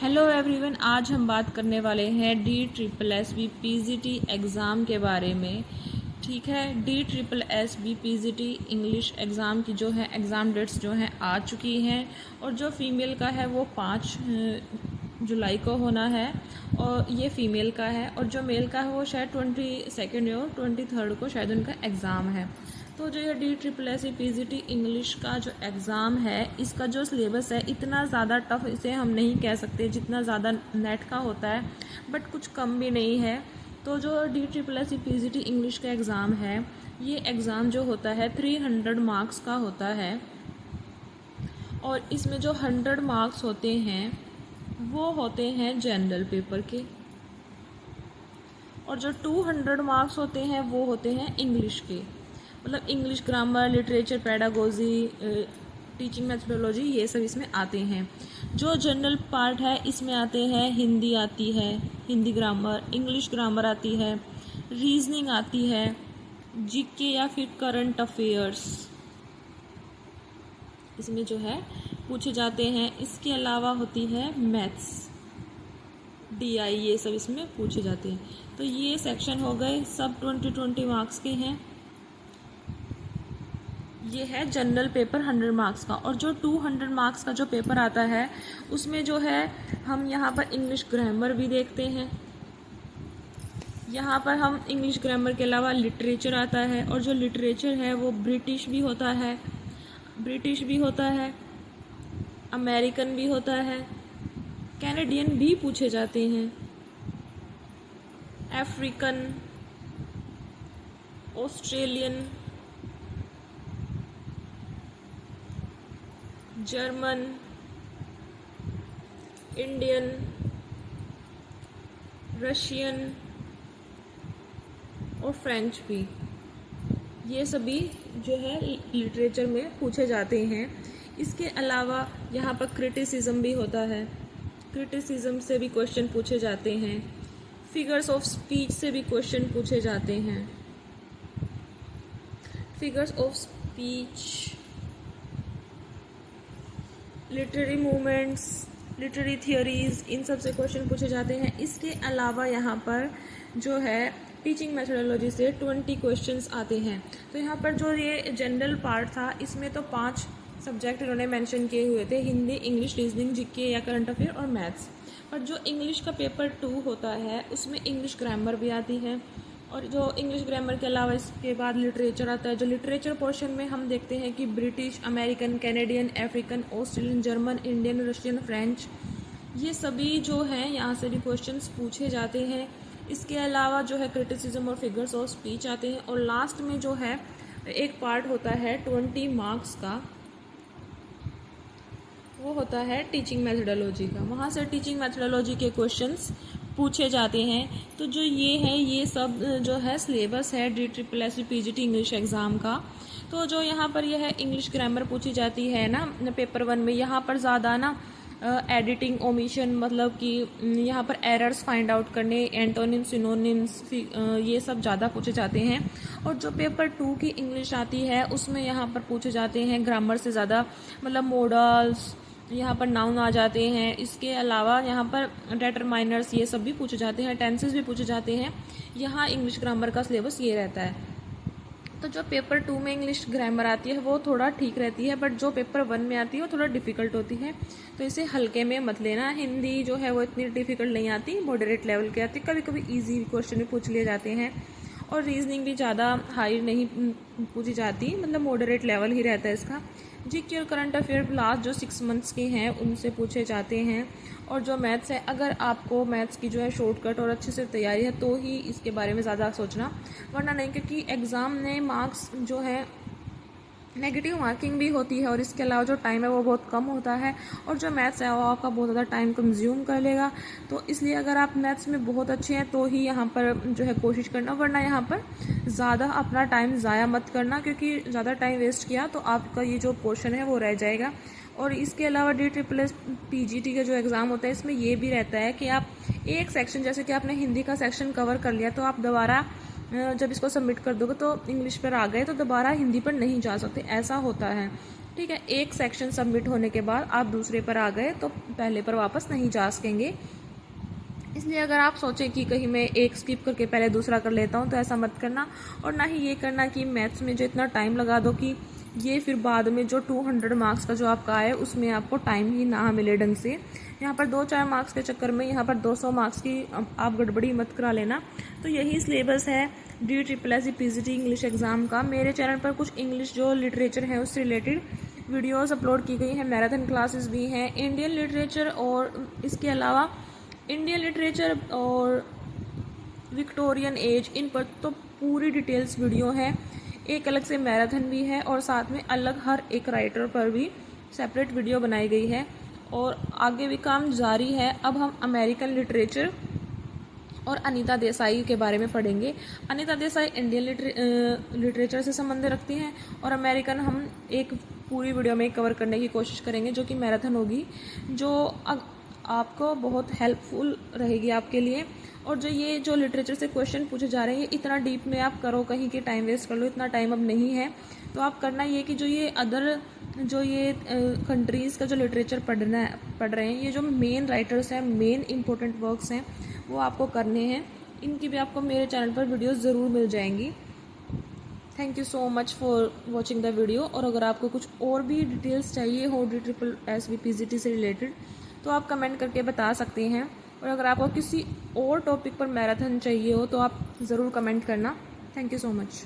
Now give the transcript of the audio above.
Hello everyone, आज हम बात करने वाले हैं DSSB PGT एग्ज़ाम के बारे में। ठीक है, DSSB PGT इंग्लिश एग्ज़ाम की जो है एग्ज़ाम डेट्स जो हैं आ चुकी हैं और जो फ़ीमेल का है वो 5 जुलाई को होना है और ये फ़ीमेल का है, और जो मेल का है वो शायद 22 या 23 को शायद उनका एग्ज़ाम है। तो जो ये DSSB PGT इंग्लिश का जो एग्ज़ाम है, इसका जो सिलेबस है इतना ज़्यादा टफ इसे हम नहीं कह सकते जितना ज़्यादा नेट का होता है, बट कुछ कम भी नहीं है। तो जो DSSB PGT इंग्लिश का एग्ज़ाम है, ये एग्ज़ाम जो होता है 300 मार्क्स का होता है और इसमें जो 100 मार्क्स होते हैं वो होते हैं जनरल पेपर के, और जो 200 मार्क्स होते हैं वो होते हैं इंग्लिश के। मतलब English grammar, literature, pedagogy, teaching methodology, ये सब इसमें आते हैं। जो जनरल पार्ट है इसमें आते हैं हिंदी आती है, हिंदी ग्रामर, इंग्लिश ग्रामर आती है, रीजनिंग आती है, जीके या फिर करंट अफेयर्स इसमें जो है पूछे जाते हैं। इसके अलावा होती है मैथ्स, DI, ये सब इसमें पूछे जाते हैं। तो ये सेक्शन हो गए, सब 20 मार्क्स के हैं। ये है जनरल पेपर 100 मार्क्स का, और जो 200 मार्क्स का जो पेपर आता है उसमें जो है हम यहाँ पर इंग्लिश ग्रामर भी देखते हैं। यहाँ पर हम इंग्लिश ग्रामर के अलावा लिटरेचर आता है, और जो लिटरेचर है वो ब्रिटिश भी होता है, अमेरिकन भी होता है, कैनेडियन भी पूछे जाते हैं, African, Australian, German, Indian, Russian और फ्रेंच भी, ये सभी जो है लिटरेचर में पूछे जाते हैं। इसके अलावा यहाँ पर क्रिटिसिज्म भी होता है, क्रिटिसिज्म से भी क्वेश्चन पूछे जाते हैं, फिगर्स ऑफ स्पीच से भी क्वेश्चन पूछे जाते हैं, figures of speech, literary movements, literary theories, इन सब से क्वेश्चन पूछे जाते हैं। इसके अलावा यहाँ पर जो है टीचिंग मेथडोलॉजी से 20 क्वेश्चंस आते हैं। तो यहाँ पर जो ये जनरल पार्ट था इसमें तो 5 सब्जेक्ट इन्होंने मेंशन किए हुए थे, हिंदी, इंग्लिश, रीजनिंग, जीके या करंट अफेयर और मैथ्स। पर जो इंग्लिश का पेपर 2 होता है उसमें इंग्लिश ग्रामर भी आती है, और जो इंग्लिश ग्रामर के अलावा इसके बाद लिटरेचर आता है। जो लिटरेचर पोर्शन में हम देखते हैं कि British, American, Canadian, African, Australian, German, Indian, Russian, French, ये सभी जो हैं यहाँ से भी क्वेश्चंस पूछे जाते हैं। इसके अलावा जो है क्रिटिसिज्म और फिगर्स ऑफ स्पीच आते हैं, और लास्ट में जो है एक पार्ट होता है 20 मार्क्स का, वो होता है टीचिंग मेथडोलॉजी का। वहाँ से टीचिंग मेथडोलॉजी के क्वेश्चंस पूछे जाते हैं। तो जो ये है, ये सब जो है सिलेबस है DSSB PGT इंग्लिश एग्ज़ाम का। तो जो यहाँ पर यह है इंग्लिश ग्रामर पूछी जाती है ना पेपर 1 में, यहाँ पर ज़्यादा ना एडिटिंग, ओमिशन, मतलब कि यहाँ पर एरर्स फाइंड आउट करने, एंटोनिम्स, सिनोनिम्स, ये सब ज़्यादा पूछे जाते हैं। और जो पेपर 2 की इंग्लिश आती है उसमें यहाँ पर पूछे जाते हैं ग्रामर से ज़्यादा, मतलब मॉडल्स, यहाँ पर नाउन आ जाते हैं। इसके अलावा यहाँ पर डेटरमाइनर्स, ये सब भी पूछे जाते हैं, टेंसेस भी पूछे जाते हैं। यहाँ इंग्लिश ग्रामर का सिलेबस ये रहता है। तो जो पेपर 2 में इंग्लिश ग्रामर आती है वो थोड़ा ठीक रहती है, बट जो पेपर 1 में आती है वो थोड़ा डिफ़िकल्ट होती है, तो इसे हल्के में मत लेना। हिंदी जो है वो इतनी डिफ़िकल्ट नहीं आती, मॉडरेट लेवल की आती, कभी कभी ईजी क्वेश्चन भी पूछ लिए जाते हैं, और रीजनिंग भी ज़्यादा हाई नहीं पूछी जाती, मतलब मॉडरेट लेवल ही रहता है इसका। जीके और करंट अफेयर लास्ट जो 6 मंथ्स के हैं उनसे पूछे जाते हैं। और जो मैथ्स है, अगर आपको मैथ्स की जो है शॉर्टकट और अच्छे से तैयारी है तो ही इसके बारे में ज़्यादा सोचना, वरना नहीं, क्योंकि एग्ज़ाम में मार्क्स जो है नेगेटिव मार्किंग भी होती है, और इसके अलावा जो टाइम है वो बहुत कम होता है, और जो मैथ्स है वो आपका बहुत ज़्यादा टाइम कंज्यूम कर लेगा। तो इसलिए अगर आप मैथ्स में बहुत अच्छे हैं तो ही यहाँ पर जो है कोशिश करना, वरना यहाँ पर ज़्यादा अपना टाइम ज़ाया मत करना, क्योंकि ज़्यादा टाइम वेस्ट किया तो आपका ये जो पोर्शन है वो रह जाएगा। और इसके अलावा DSSB PGT का जो एग्ज़ाम होता है इसमें ये भी रहता है कि आप एक सेक्शन, जैसे कि आपने हिंदी का सेक्शन कवर कर लिया, तो आप दोबारा जब इसको सबमिट कर दोगे तो इंग्लिश पर आ गए तो दोबारा हिंदी पर नहीं जा सकते, ऐसा होता है। ठीक है, एक सेक्शन सबमिट होने के बाद आप दूसरे पर आ गए तो पहले पर वापस नहीं जा सकेंगे। इसलिए अगर आप सोचें कि कहीं मैं एक स्किप करके पहले दूसरा कर लेता हूँ तो ऐसा मत करना। और ना ही ये करना कि मैथ्स में जो इतना टाइम लगा दो कि ये फिर बाद में जो 200 मार्क्स का जो आपका आए उसमें आपको टाइम ही ना मिले ढंग से। यहाँ पर 2-4 मार्क्स के चक्कर में यहाँ पर 200 मार्क्स की आप गड़बड़ी मत करा लेना। तो यही सिलेबस है DSSS PGT इंग्लिश एग्ज़ाम का। मेरे चैनल पर कुछ इंग्लिश जो लिटरेचर है उससे रिलेटेड वीडियोस अपलोड की गई हैं, मैराथन क्लासेस भी हैं, इंडियन लिटरेचर और इसके अलावा इंडियन लिटरेचर और विक्टोरियन एज, इन पर तो पूरी डिटेल्स वीडियो है। एक अलग से मैराथन भी है और साथ में अलग हर एक राइटर पर भी सेपरेट वीडियो बनाई गई है और आगे भी काम जारी है। अब हम अमेरिकन लिटरेचर और अनीता देसाई के बारे में पढ़ेंगे। अनीता देसाई इंडियन लिटरेचर से संबंध रखती हैं और अमेरिकन हम एक पूरी वीडियो में कवर करने की कोशिश करेंगे जो कि मैराथन होगी, जो आपको बहुत हेल्पफुल रहेगी आपके लिए। और जो लिटरेचर से क्वेश्चन पूछे जा रहे हैं ये इतना डीप में आप करो कहीं के टाइम वेस्ट कर लो, इतना टाइम अब नहीं है। तो आप करना ये कि जो ये कंट्रीज़ का जो लिटरेचर पढ़ रहे हैं, ये जो मेन राइटर्स हैं, मेन इंपॉर्टेंट वर्क्स हैं वो आपको करने हैं। इनकी भी आपको मेरे चैनल पर वीडियोस ज़रूर मिल जाएंगी। Thank you so much for watching the video. और अगर आपको कुछ और भी डिटेल्स चाहिए हो DSSS PGT से रिलेटेड तो आप कमेंट करके बता सकते हैं। और अगर आपको किसी और टॉपिक पर मैराथन चाहिए हो तो आप ज़रूर कमेंट करना। Thank you so much.